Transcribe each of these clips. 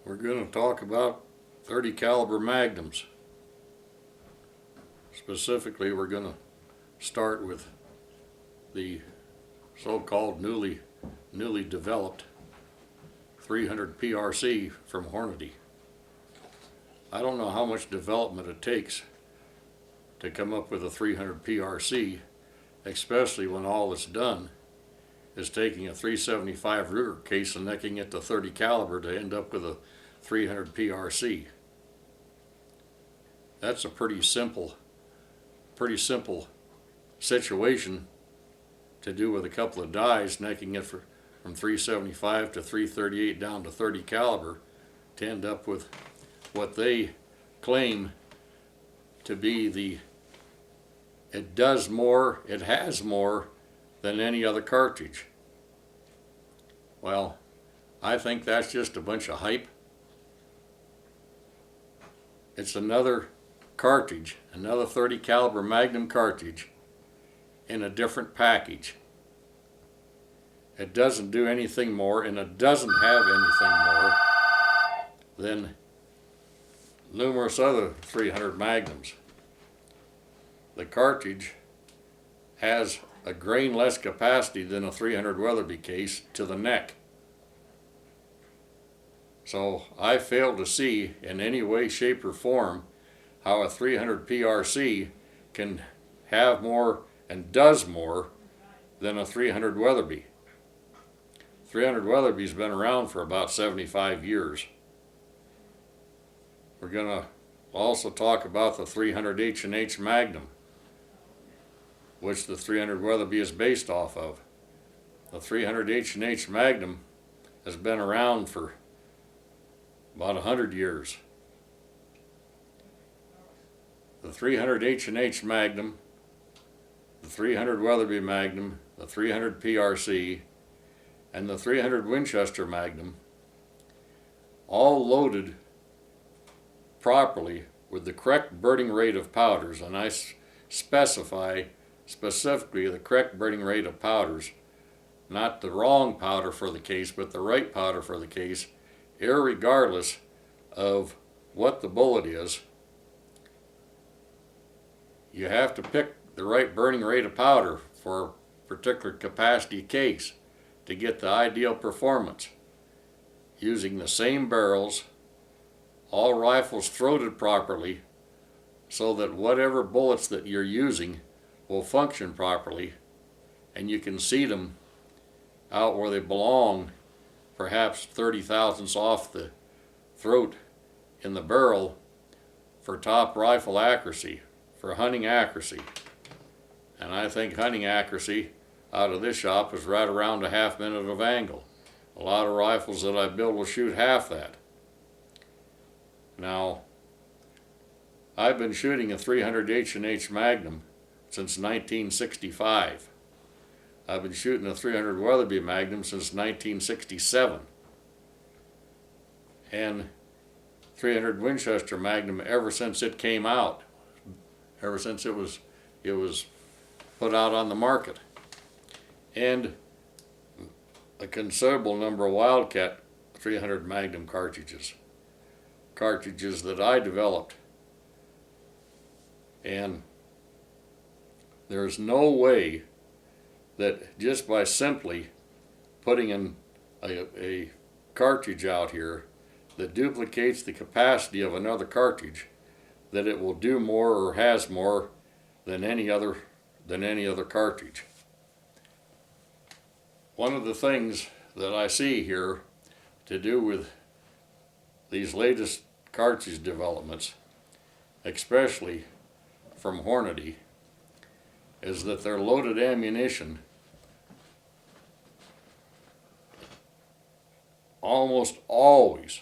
We're going to talk about 30 caliber magnums. Specifically, we're going to start with the so-called newly developed 300 PRC from Hornady. I don't know how much development it takes to come up with a 300 PRC, especially when all it's done is taking a 375 Ruger case and necking it to 30 caliber to end up with a 300 PRC. That's a pretty simple situation to do with a couple of dies, necking it from 375 to 338 down to 30 caliber to end up with what they claim to be it does more, it has more than any other cartridge. Well, I think that's just a bunch of hype. It's another cartridge, another 30 caliber Magnum cartridge in a different package. It doesn't do anything more, and it doesn't have anything more than numerous other 300 Magnums. The cartridge has a grain less capacity than a 300 Weatherby case to the neck. So I fail to see in any way, shape, or form how a 300 PRC can have more and does more than a 300 Weatherby. 300 Weatherby's been around for about 75 years. We're going to also talk about the 300 H&H Magnum, which the 300 Weatherby is based off of. The 300 H&H Magnum has been around for about 100 years. The 300 H&H Magnum, the 300 Weatherby Magnum, the 300 PRC, and the 300 Winchester Magnum, all loaded properly with the correct burning rate of powders, and I specify specifically the correct burning rate of powders, not the wrong powder for the case, but the right powder for the case, irregardless of what the bullet is. You have to pick the right burning rate of powder for a particular capacity case to get the ideal performance. Using the same barrels, all rifles throated properly, so that whatever bullets that you're using will function properly, and you can seat them out where they belong, perhaps 30 thousandths off the throat in the barrel, for top rifle accuracy, for hunting accuracy. And I think hunting accuracy out of this shop is right around a half minute of angle. A lot of rifles that I build will shoot half that. Now, I've been shooting a 300 H&H Magnum since 1965. I've been shooting a 300 Weatherby Magnum since 1967. And 300 Winchester Magnum ever since it came out, ever since it was put out on the market. And a considerable number of Wildcat 300 Magnum cartridges that I developed. And there's no way that just by simply putting in a cartridge out here that duplicates the capacity of another cartridge, that it will do more or has more than any other cartridge. One of the things that I see here to do with these latest cartridge developments, especially from Hornady, is that their loaded ammunition almost always,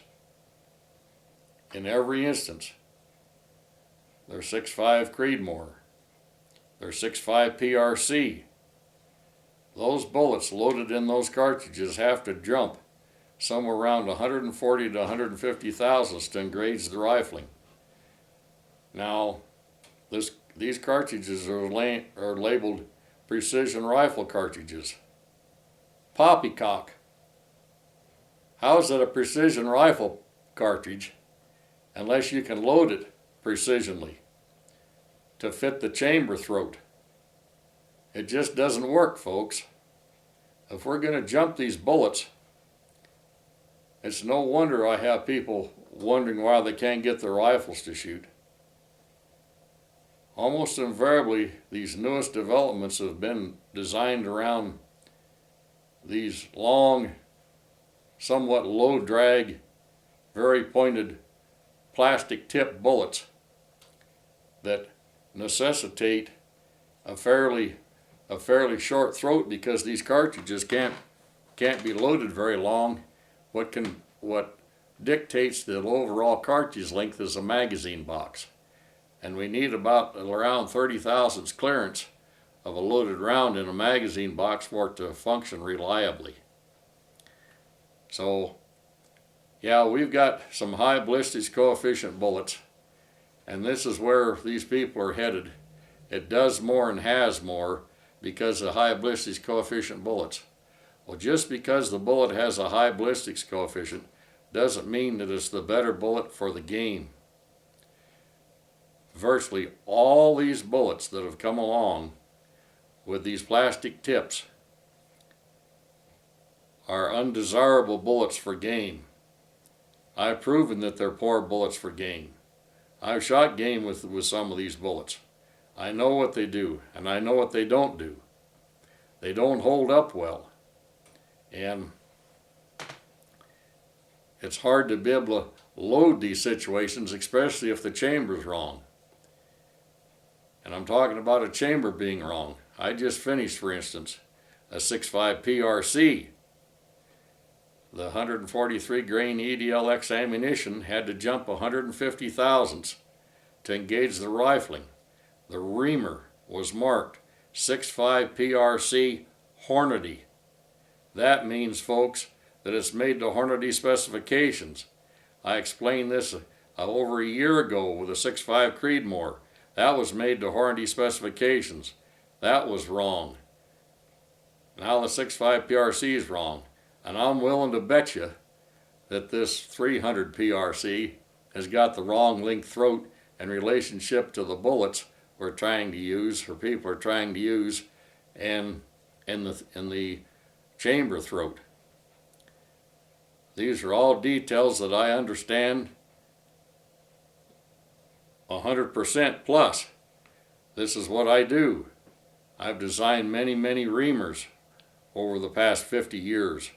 in every instance, they're 6.5 Creedmoor, they're 6.5 PRC. Those bullets loaded in those cartridges have to jump somewhere around 140 to 150 thousandths to engrage the rifling. Now, these cartridges are labeled precision rifle cartridges. Poppycock. How is it a precision rifle cartridge unless you can load it precisionally to fit the chamber throat. It just doesn't work, folks. If we're going to jump these bullets, it's no wonder I have people wondering why they can't get their rifles to shoot. Almost invariably, these newest developments have been designed around these long, somewhat low drag, very pointed plastic tip bullets that necessitate a fairly short throat because these cartridges can't be loaded very long. What dictates the overall cartridge length is a magazine box, and we need about around 30 thousandths clearance of a loaded round in a magazine box for it to function reliably. So yeah, we've got some high ballistics coefficient bullets, and this is where these people are headed. It does more and has more because of high ballistics coefficient bullets. Well, just because the bullet has a high ballistics coefficient doesn't mean that it's the better bullet for the game. Virtually all these bullets that have come along with these plastic tips are undesirable bullets for game. I've proven that they're poor bullets for game. I've shot game with some of these bullets. I know what they do, and I know what they don't do. They don't hold up well. And it's hard to be able to load these situations, especially if the chamber's wrong. And I'm talking about a chamber being wrong. I just finished, for instance, a 6.5 PRC. The 143 grain EDLX ammunition had to jump 150 thousandths to engage the rifling. The reamer was marked 6.5 PRC Hornady. That means, folks, that it's made to Hornady specifications. I explained this over a year ago with a 6.5 Creedmoor. That was made to Hornady specifications. That was wrong. Now the 6.5 PRC is wrong. And I'm willing to bet you that this 300 PRC has got the wrong length throat in relationship to the bullets we're trying to use, or people are trying to use, and in the chamber throat. These are all details that I understand 100% plus. This is what I do. I've designed many reamers over the past 50 years.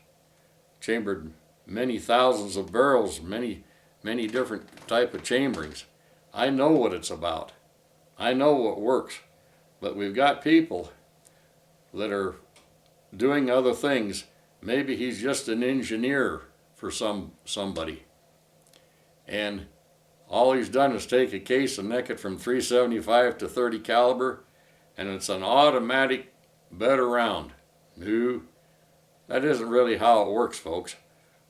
Chambered many thousands of barrels, many different type of chamberings. I know what it's about. I know what works. But we've got people that are doing other things. Maybe he's just an engineer for somebody. And all he's done is take a case and neck it from 375 to 30 caliber, and it's an automatic better round. No, that isn't really how it works, folks.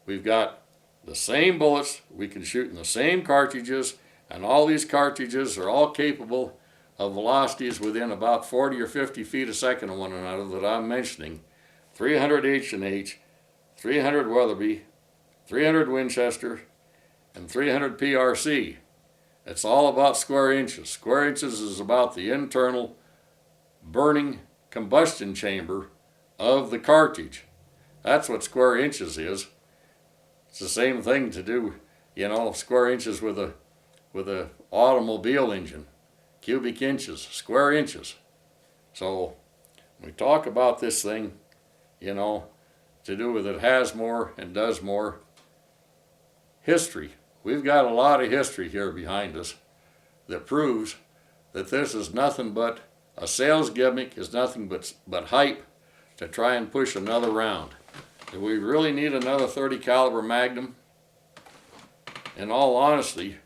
We've got the same bullets, we can shoot in the same cartridges, and all these cartridges are all capable of velocities within about 40 or 50 feet a second of one another that I'm mentioning. 300 H&H, 300 Weatherby, 300 Winchester, and 300 PRC. It's all about square inches. Square inches is about the internal burning combustion chamber of the cartridge. That's what square inches is. It's the same thing to do, square inches with a automobile engine. Cubic inches, square inches. So we talk about this thing, to do with it has more and does more. History. We've got a lot of history here behind us that proves that this is nothing but a sales gimmick, is nothing but hype to try and push another round. Do we really need another 30 caliber Magnum? In all honesty,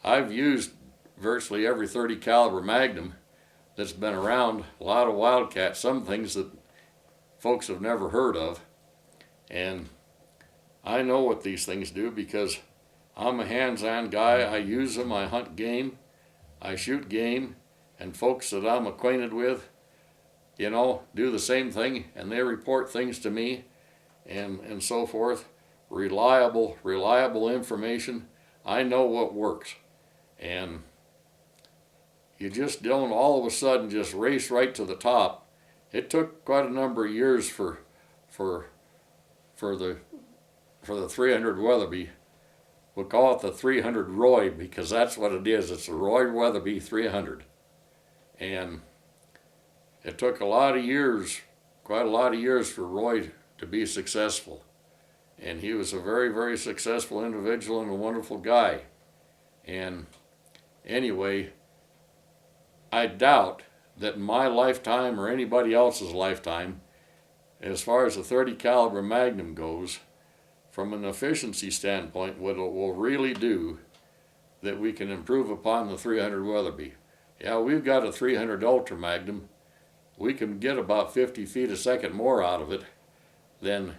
I've used virtually every 30 caliber Magnum that's been around, a lot of Wildcats, some things that folks have never heard of. And I know what these things do because I'm a hands-on guy. I use them, I hunt game, I shoot game, and folks that I'm acquainted with, do the same thing, and they report things to me and so forth. reliable information. I know what works. And you just don't all of a sudden just race right to the top. It took quite a number of years for the 300 Weatherby. We'll call it the 300 Roy because that's what it is. It's a Roy Weatherby 300. And it took a lot of years, quite a lot of years for Roy to be successful. And he was a very, very successful individual and a wonderful guy. And anyway, I doubt that in my lifetime or anybody else's lifetime, as far as the 30 caliber Magnum goes, from an efficiency standpoint, what it will really do that we can improve upon the 300 Weatherby. Yeah, we've got a 300 Ultra Magnum. We can get about 50 feet a second more out of it than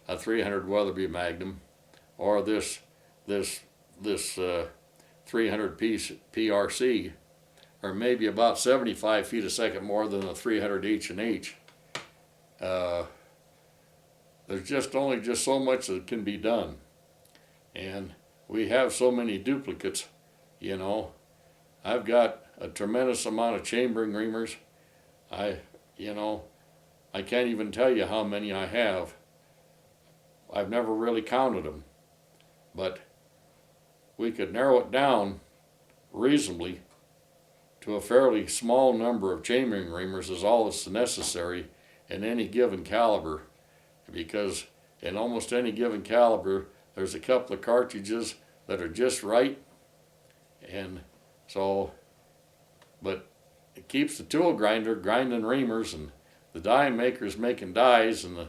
a 300 Weatherby Magnum, or this 300 piece PRC, or maybe about 75 feet a second more than the 300 H&H. There's just so much that can be done, and we have so many duplicates. You know, I've got a tremendous amount of chambering reamers. I can't even tell you how many I have. I've never really counted them, but we could narrow it down reasonably to a fairly small number of chambering reamers is all that's necessary in any given caliber, because in almost any given caliber there's a couple of cartridges that are just right, and so, but it keeps the tool grinder grinding reamers and the die makers making dies and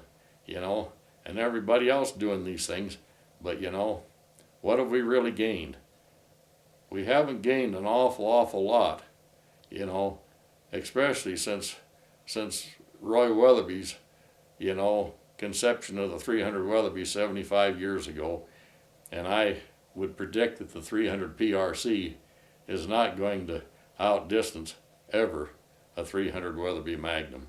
and everybody else doing these things. But what have we really gained? We haven't gained an awful lot, especially since Roy Weatherby's, conception of the 300 Weatherby 75 years ago. And I would predict that the 300 PRC is not going to outdistance ever a 300 Weatherby Magnum.